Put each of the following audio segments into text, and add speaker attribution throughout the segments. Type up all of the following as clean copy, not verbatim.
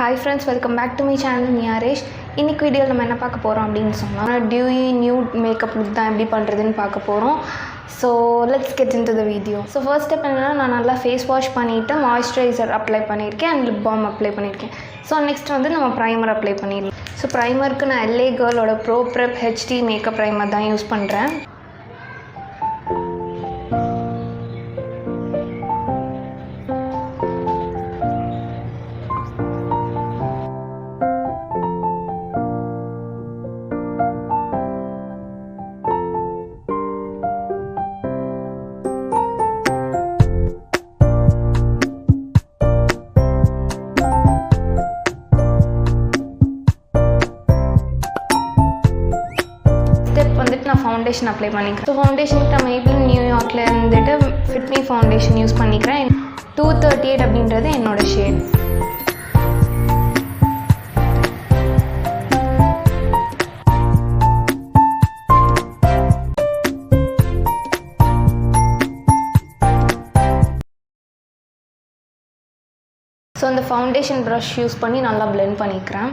Speaker 1: Hi friends, welcome back to my channel. Resh. In this video we will talk about Dewy Nude Makeup Look So let's get into the video. So first step I face wash and moisturizer apply and lip balm apply. So next we primer apply. So primer ku na LA Girl Pro Prep HD Makeup Primer da use பண்றேன். Foundation apply பண்ணிக்கிறேன். So foundation க்கு நான் Maybelline New Yorkல இருந்துட்டு Fit Me foundation use பண்ணிக்கிறேன். 238 அப்படின்றது என்னோட shade. So அந்த foundation brush use பண்ணி நல்லா blend பண்ணிக்கிறேன்.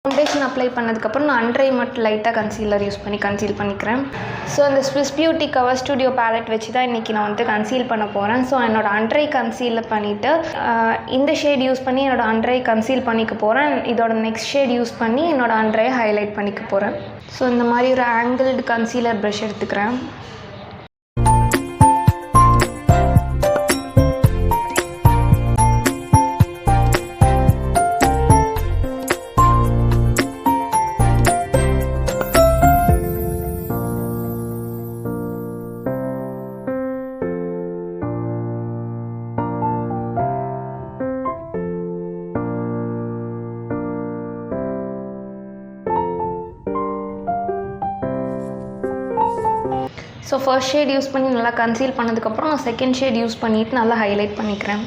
Speaker 1: Foundation apply பண்ணதுக்கு அப்புறம் நான் அண்டர் ஐ மட்டும் லைட்டா கன்சீலர் யூஸ் பண்ணி கன்சீல் பண்ணிக்கிறேன். சோ அந்த Swiss Beauty Cover Studio palette வச்சு தான் இன்னைக்கு நான் வந்து கன்சீல் பண்ண போறேன். சோ என்னோட அண்டர் ஐ கன்சீல் பண்ணிட்டு இந்த ஷேட் யூஸ் பண்ணி என்னோட அண்டர் ஐ கன்சீல் பண்ணிக்க போறேன். இதோட நெக்ஸ்ட் ஷேட் யூஸ் பண்ணி என்னோட அண்டர் ஐ ஹைலைட் பண்ணிக்க போறேன். சோ இந்த மாதிரி ஒரு ஆங்கிள்டு கன்சீலர் பிரஷ் எடுத்துக்கிறேன். So first shade யூஸ் பண்ணி நல்லா கன்சீல் பண்ணதுக்கு அப்புறம் நான் செகண்ட் ஷேட் யூஸ் பண்ணிட்டு நல்லா ஹைலைட் பண்ணிக்கிறேன்.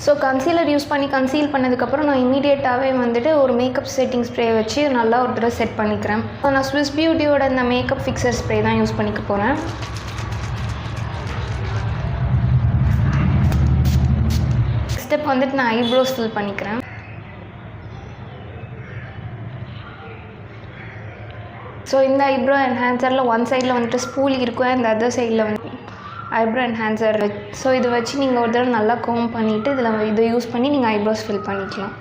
Speaker 1: ஸோ கன்சீலர் யூஸ் பண்ணி கன்சீல் பண்ணதுக்கப்புறம் நான் இமீடியட்டாகவே வந்துட்டு ஒரு மேக்கப் செட்டிங் ஸ்ப்ரே வச்சு நல்லா ஒரு தடவை செட் பண்ணிக்கிறேன். ஸோ நான் Swiss Beautyயோட இந்த மேக்கப் ஃபிக்சர் ஸ்ப்ரே தான் யூஸ் பண்ணிக்க போகிறேன். ஸ்டெப் வந்துட்டு நான் ஐப்ரோஸ் ஃபில் பண்ணிக்கிறேன். ஸோ இந்த ஐப்ரோ என்ஹான்சரில் ஒன் சைடில் வந்துட்டு ஸ்பூலி இருக்கும், அந்த அதர் சைடில் வந்து ஐப்ரோ என்ஹான்சர். ஸோ இதை வச்சு நீங்கள் ஒரு தடவை நல்லா கோம் பண்ணிவிட்டு இதை யூஸ் பண்ணி நீங்கள் ஐப்ரோஸ் ஃபில் பண்ணிக்கலாம்.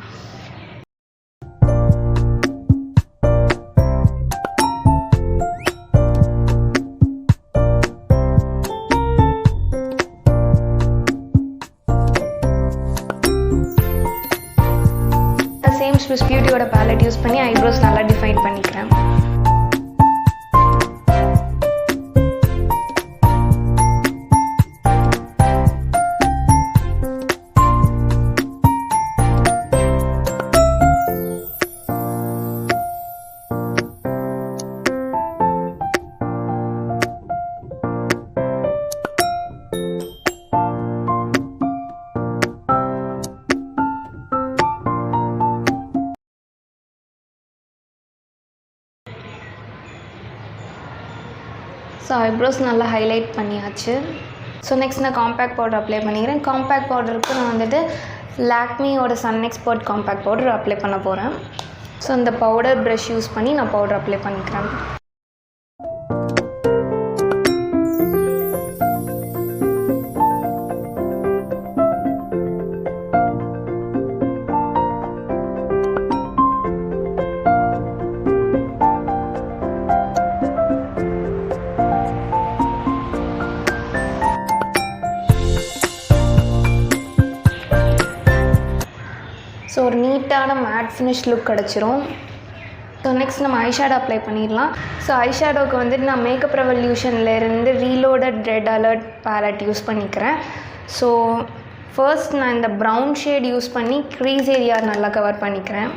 Speaker 1: சேம் Swiss Beautyயோட பேலட் யூஸ் பண்ணி ஐப்ரோஸ் நல்லா டிஃபைன் பண்ணிக்கிறேன். ஸோ ஐப்ரோஸ் நல்லா ஹைலைட் பண்ணியாச்சு. ஸோ நெக்ஸ்ட் நான் காம்பேக்ட் பவுடர் அப்ளை பண்ணிக்கிறேன். காம்பேக்ட் பவுடருக்கு நான் வந்துட்டு லாக்மியோட sun expert compact powder apply பண்ண போகிறேன். ஸோ இந்த பவுடர் ப்ரஷ் யூஸ் பண்ணி நான் பவுடர் அப்ளை பண்ணிக்கிறேன். ஸோ ஒரு நீட்டான மேட் ஃபினிஷ் லுக் கிடச்சிரும். ஸோ நெக்ஸ்ட் நம்ம ஐஷேடோ அப்ளை பண்ணிடலாம். ஸோ ஐஷேடோவுக்கு வந்துட்டு நான் மேக்கப் ரெவல்யூஷன்லேருந்து reloaded red alert palette use பண்ணிக்கிறேன். ஸோ ஃபர்ஸ்ட் நான் இந்த ப்ரௌன் ஷேட் யூஸ் பண்ணி க்ரீஸ் ஏரியா நல்லா கவர் பண்ணிக்கிறேன்.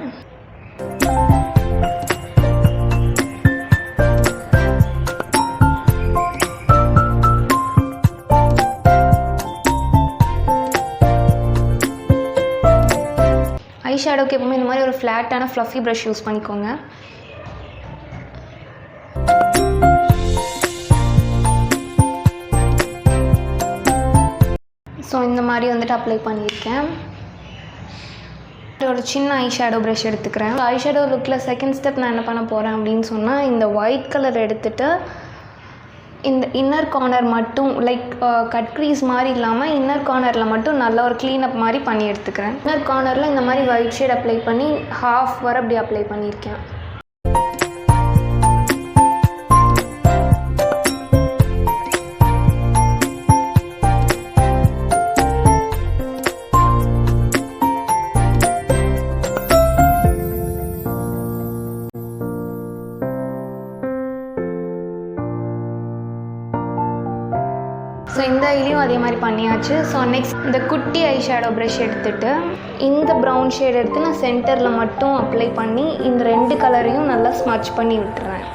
Speaker 1: ஐஷேடோக்கு எப்பவுமே இந்த மாதிரி ஒரு ஃப்ளாட்டான ஃப்ளஃபி ப்ரஷ் யூஸ் பண்ணிக்கோங்க. ஸோ இந்த மாதிரி வந்துட்டு அப்ளை பண்ணியிருக்கேன். ஒரு சின்ன ஐஷேடோ ப்ரஷ் எடுத்துக்கிறேன். ஐஷேடோ லுக்கில் செகண்ட் ஸ்டெப் நான் என்ன பண்ண போகிறேன் அப்படின்னு சொன்னால், இந்த ஒயிட் கலர் எடுத்துகிட்டு இந்த இன்னர் கார்னர் மட்டும் லைக் கட் க்ரீஸ் மாதிரி இல்லாமல் இன்னர் கார்னரில் மட்டும் நல்ல ஒரு க்ளீனப் மாதிரி பண்ணி எடுத்துக்கிறேன். இன்னர் கார்னரில் இந்த மாதிரி ஒயிட் ஷேட் அப்ளை பண்ணி ஹாஃப் வர அப்படி அப்ளை பண்ணியிருக்கேன். ஸோ இந்த ஐலையும் அதே மாதிரி பண்ணியாச்சு. ஸோ நெக்ஸ்ட் இந்த குட்டி ஐ ஷேடோ ப்ரஷ் எடுத்துகிட்டு இந்த ப்ரௌன் ஷேட் எடுத்து நான் சென்டரில் மட்டும் அப்ளை பண்ணி இந்த ரெண்டு கலரையும் நல்லா ஸ்மட்ச் பண்ணி விட்டுறேன்.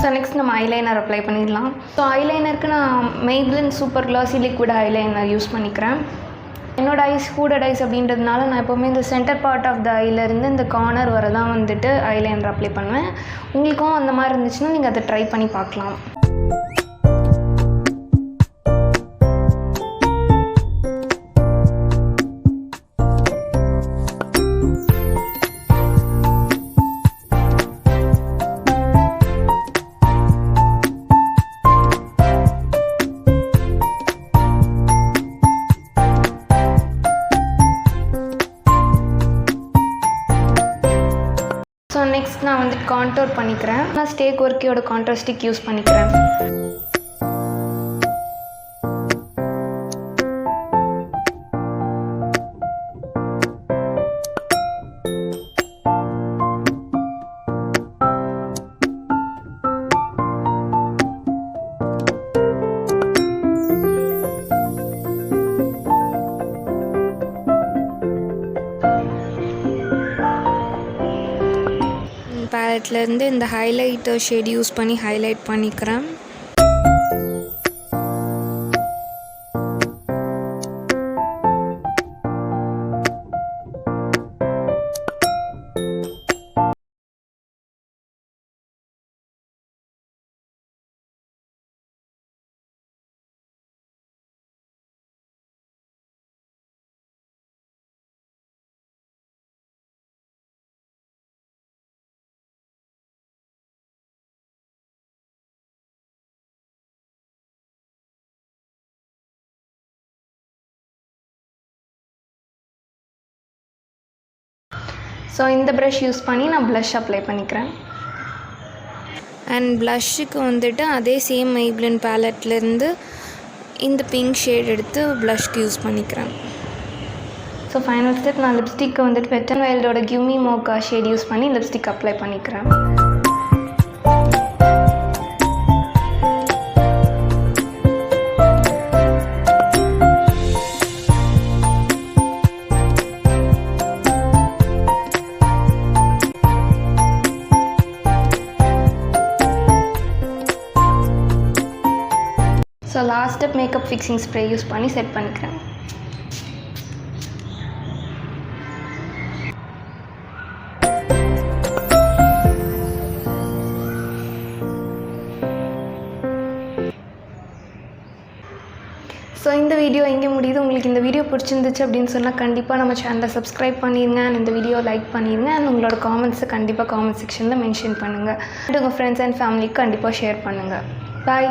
Speaker 1: ஸோ நெக்ஸ்ட் நம்ம ஐலைனர் அப்ளை பண்ணிடலாம். ஸோ ஐலைனருக்கு நான் Maybelline super classy liquid eyeliner use பண்ணிக்கிறேன். என்னோடய ஐஸ் ஹூடட் ஐஸ் அப்படின்றதுனால நான் எப்போவுமே இந்த சென்டர் பார்ட் ஆஃப் த ஐலேருந்து இந்த கார்னர் வர தான் வந்துட்டு ஐலைனர் அப்ளை பண்ணுவேன். உங்களுக்கும் அந்த மாதிரி இருந்துச்சுன்னா நீங்கள் அதை ட்ரை பண்ணி பார்க்கலாம். ஸோ நெக்ஸ்ட் நான் வந்து கான்டோர் பண்ணிக்கிறேன். நான் ஸ்டேக் ஒர்க்கியோட கான்டோர் ஸ்டிக் யூஸ் பண்ணிக்கிறேன். பேலட்லேருந்து இந்த ஹைலைட்டர் ஷேட் யூஸ் பண்ணி ஹைலைட் பண்ணிக்கிறேன். ஸோ இந்த ப்ரஷ் யூஸ் பண்ணி நான் ப்ளஷ் அப்ளை பண்ணிக்கிறேன். அண்ட் ப்ளஷ்ஷுக்கு வந்துட்டு அதே சேம் மெய்பிளின் பேலட்லேருந்து இந்த பிங்க் ஷேட் எடுத்து ப்ளஷ்க்கு யூஸ் பண்ணிக்கிறேன். ஸோ ஃபைனல் ஸ்டெப் நான் லிப்ஸ்டிக்கை வந்துட்டு வெட் அண்ட் வைல்டோட give me mocha shade use பண்ணி லிப்ஸ்டிக் அப்ளை பண்ணிக்கிறேன். So last step makeup fixing spray use பண்ணி செட் பண்ணிக்கிறேன். ஸோ இந்த வீடியோ எங்கே முடியுது. உங்களுக்கு இந்த வீடியோ பிடிச்சிருந்துச்சு அப்படின்னு சொன்னால் கண்டிப்பாக நம்ம சேனலை சப்ஸ்கிரைப் பண்ணிடுங்க அண்ட் இந்த வீடியோ லைக் பண்ணிடுங்க அண்ட் உங்களோட காமெண்ட்ஸை கண்டிப்பாக காமெண்ட் செக்ஷனில் மென்ஷன் பண்ணுங்கள் அண்ட் உங்கள் ஃப்ரெண்ட்ஸ் அண்ட் ஃபேமிலிக்கு கண்டிப்பாக ஷேர் பண்ணுங்கள். பாய்.